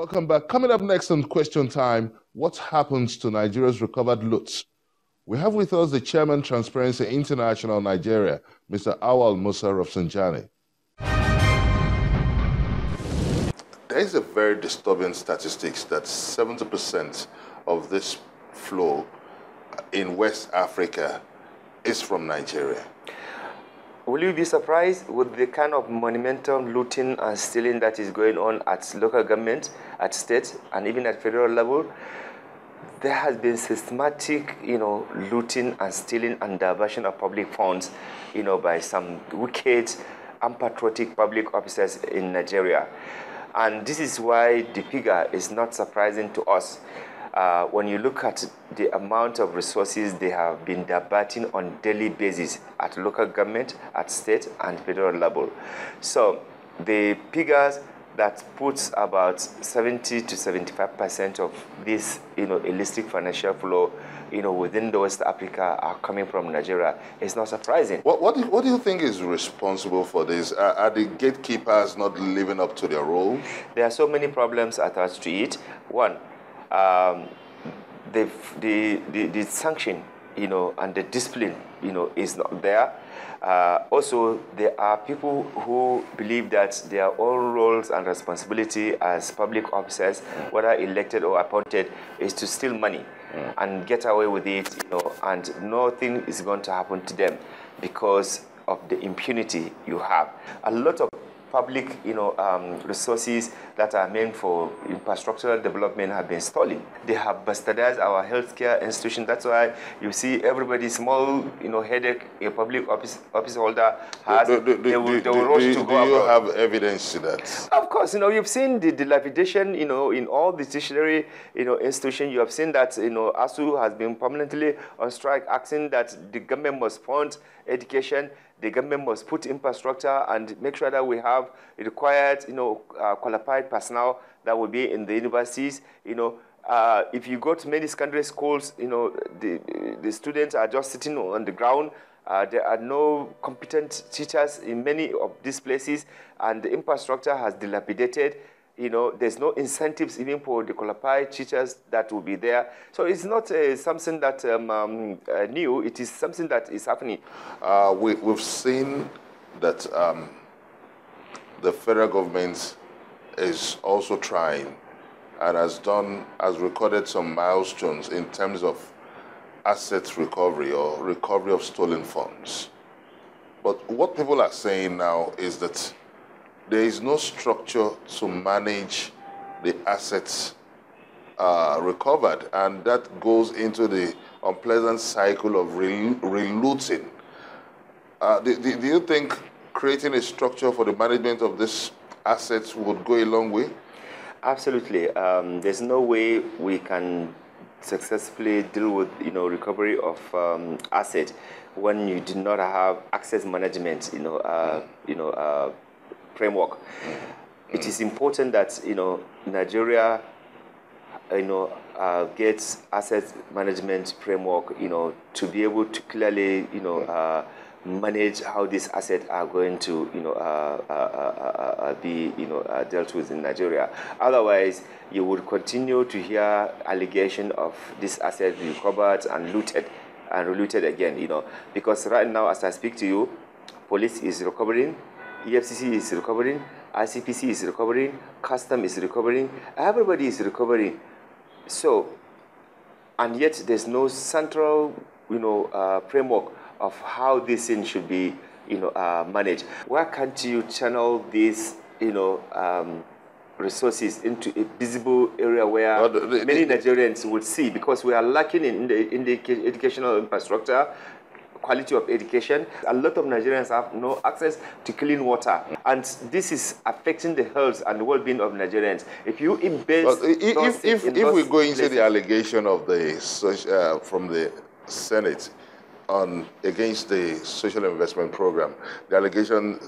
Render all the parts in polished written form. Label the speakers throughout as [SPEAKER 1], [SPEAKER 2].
[SPEAKER 1] Welcome back. Coming up next on Question Time, what happens to Nigeria's recovered loot? We have with us the Chairman, Transparency International Nigeria, Mr. UAUWAL-MUSA Rafsanjani. There is a very disturbing statistics that 70% of this flow in West Africa is from Nigeria.
[SPEAKER 2] Will you be surprised with the kind of monumental looting and stealing that is going on at local government, at state, and even at federal level? There has been systematic, looting and stealing and diversion of public funds, by some wicked, unpatriotic public officers in Nigeria. And this is why the figure is not surprising to us. When you look at the amount of resources they have been diverting on daily basis at local government, at state and federal level. So the figures that puts about 70 to 75% of this, illicit financial flow, within the West Africa are coming from Nigeria. It's not surprising.
[SPEAKER 1] What do you think is responsible for this? Are the gatekeepers not living up to their role?
[SPEAKER 2] There are so many problems attached to it. One, the sanction, and the discipline, is not there. Also, there are people who believe that their own roles and responsibility as public officers, whether elected or appointed, is to steal money and get away with it, and nothing is going to happen to them because of the impunity you have. A lot of public, resources that are meant for infrastructural development have been stolen. They have bastardized our healthcare institution. That's why you see everybody small, headache a public office holder has. They will rush to go abroad.
[SPEAKER 1] Do you have evidence to that?
[SPEAKER 2] Of course, you've seen the dilapidation, in all the tertiary, institutions. You have seen that, ASU has been permanently on strike, asking that the government must fund education. The government must put infrastructure and make sure that we have required, qualified personnel that will be in the universities. If you go to many secondary schools, the students are just sitting on the ground. There are no competent teachers in many of these places, and the infrastructure has dilapidated. There's no incentives even for the qualified teachers that will be there. So it's not something that new. It is something that is happening.
[SPEAKER 1] We've seen that the federal government is also trying and has recorded some milestones in terms of asset recovery or recovery of stolen funds. But what people are saying now is that there is no structure to manage the assets recovered, and that goes into the unpleasant cycle of relooting. Do you think creating a structure for the management of these assets would go a long way?
[SPEAKER 2] Absolutely. There's no way we can successfully deal with recovery of assets when you do not have access management framework. It is important that Nigeria gets asset management framework to be able to clearly manage how these assets are going to be dealt with in Nigeria. Otherwise, you would continue to hear allegation of this asset recovered and looted again. Because right now, as I speak to you, police is recovering, EFCC is recovering, ICPC is recovering, Custom is recovering, everybody is recovering. So, and yet there's no central, framework of how this thing should be, managed. Why can't you channel these, resources into a visible area where many Nigerians would see? Because we are lacking in the educational infrastructure, quality of education. A lot of Nigerians have no access to clean water, and this is affecting the health and well-being of Nigerians. If you invest,
[SPEAKER 1] if we go into the allegation of the from the Senate against the social investment program, the allegation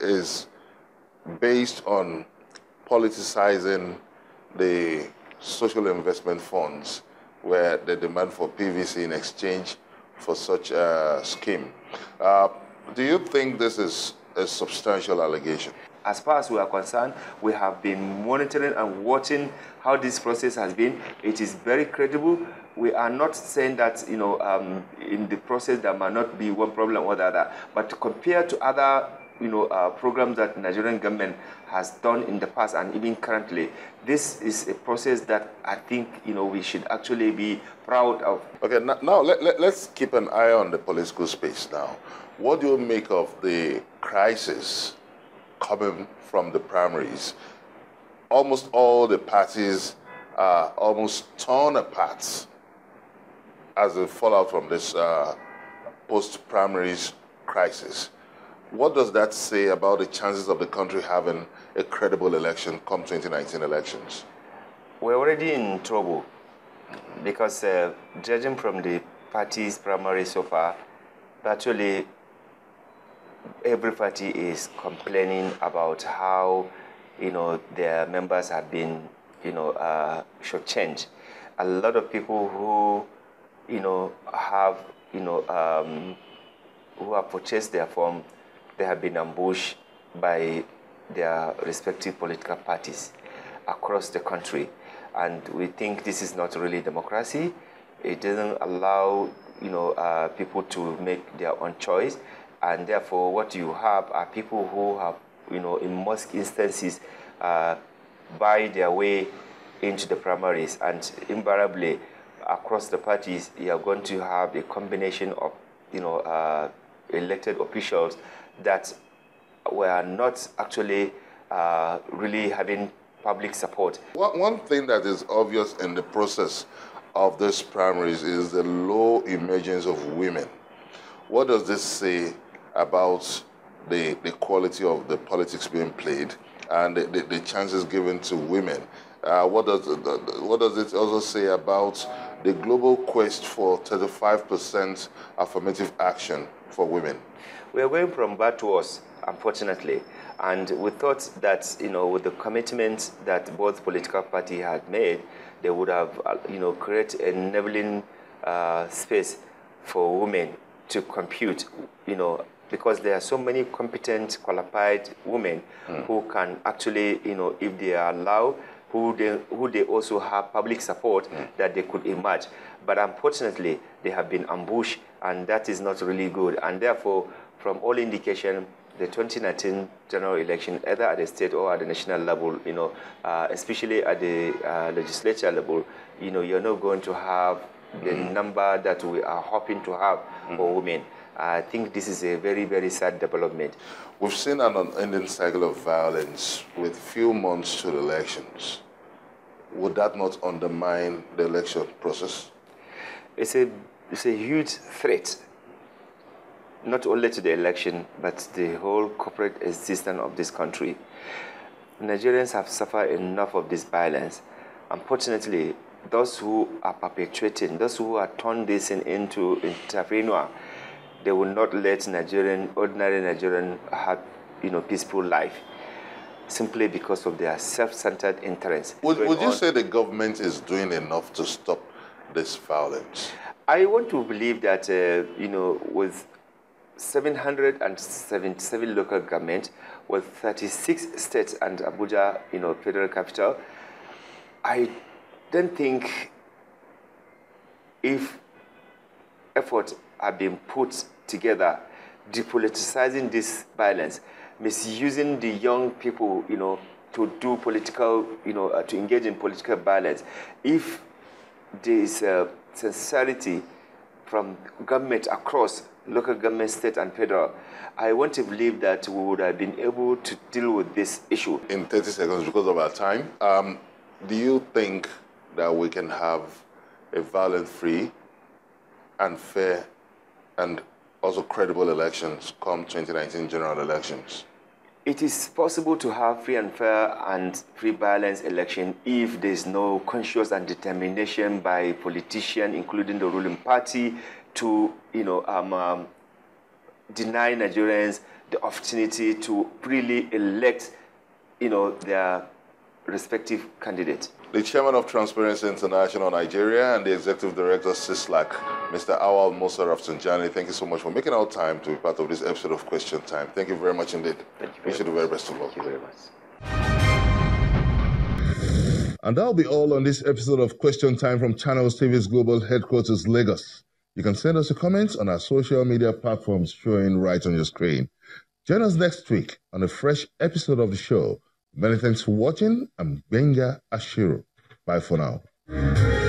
[SPEAKER 1] is based on politicizing the social investment funds, where they demand for PVC in exchange for such a scheme. Do you think this is a substantial allegation?
[SPEAKER 2] as far as we are concerned, we have been monitoring and watching how this process has been. It is very credible. We are not saying that, in the process there might not be one problem or the other, but compared to other programs that Nigerian government has done in the past and even currently, this is a process that I think we should actually be proud of.
[SPEAKER 1] Okay, now let's keep an eye on the political space now. What do you make of the crisis coming from the primaries? Almost all the parties are almost torn apart as a fallout from this post-primaries crisis. What does that say about the chances of the country having a credible election come 2019 elections?
[SPEAKER 2] We're already in trouble because judging from the party's primary so far, virtually every party is complaining about how their members have been shortchanged. A lot of people who have who have purchased their form, they have been ambushed by their respective political parties across the country. And we think this is not really democracy. It doesn't allow people to make their own choice. And therefore, what you have are people who have, in most instances, buy their way into the primaries. And invariably, across the parties, you are going to have a combination of, elected officials that were not actually really having public support.
[SPEAKER 1] One thing that is obvious in the process of these primaries is the low emergence of women. What does this say about the quality of the politics being played and the chances given to women? What does it also say about the global quest for 35% affirmative action for women?
[SPEAKER 2] We are going from bad to worse, unfortunately. And we thought that, with the commitment that both political parties had made, they would have, create an enabling space for women to compete, because there are so many competent, qualified women who can actually, if they are allowed, who they also have public support, that they could emerge. But unfortunately, they have been ambushed, and that is not really good. And therefore, from all indication, the 2019 general election, either at the state or at the national level, especially at the legislature level, you're not going to have the number that we are hoping to have for women. I think this is a very, very sad development.
[SPEAKER 1] We've seen an unending cycle of violence with few months to the elections. Would that not undermine the election process?
[SPEAKER 2] It's a huge threat, not only to the election, but the whole corporate existence of this country. Nigerians have suffered enough of this violence. Unfortunately, those who are perpetrating, those who are turned this into entrepreneur, they will not let ordinary Nigerian have, peaceful life, simply because of their self-centered interests.
[SPEAKER 1] Would you say the government is doing enough to stop this violence?
[SPEAKER 2] I want to believe that, with 777 local governments, with 36 states and Abuja, federal capital, I don't think if efforts are being put together, depoliticizing this violence, misusing the young people, to do political, to engage in political violence, if there is a sincerity from government across local government, state and federal, I want to believe that we would have been able to deal with this issue.
[SPEAKER 1] In 30 seconds, because of our time, do you think that we can have a violent-free and fair and also credible elections come 2019 general elections?
[SPEAKER 2] It is possible to have free and fair and free balanced election if there is no conscious and determination by politicians, including the ruling party, to deny Nigerians the opportunity to really elect their respective candidate.
[SPEAKER 1] The chairman of Transparency International Nigeria and the executive director, CISLAC, Mr. UAUWAL-MUSA Rafsanjani, thank you so much for making our time to be part of this episode of Question Time. Thank you very much indeed.
[SPEAKER 2] Thank you.
[SPEAKER 1] Wish you the very best of luck.
[SPEAKER 2] Thank you very much.
[SPEAKER 3] And that'll be all on this episode of Question Time from Channels TV's Global Headquarters, Lagos. You can send us your comments on our social media platforms showing right on your screen. Join us next week on a fresh episode of the show. Many thanks for watching. I'm Benga Ashiru. Bye for now.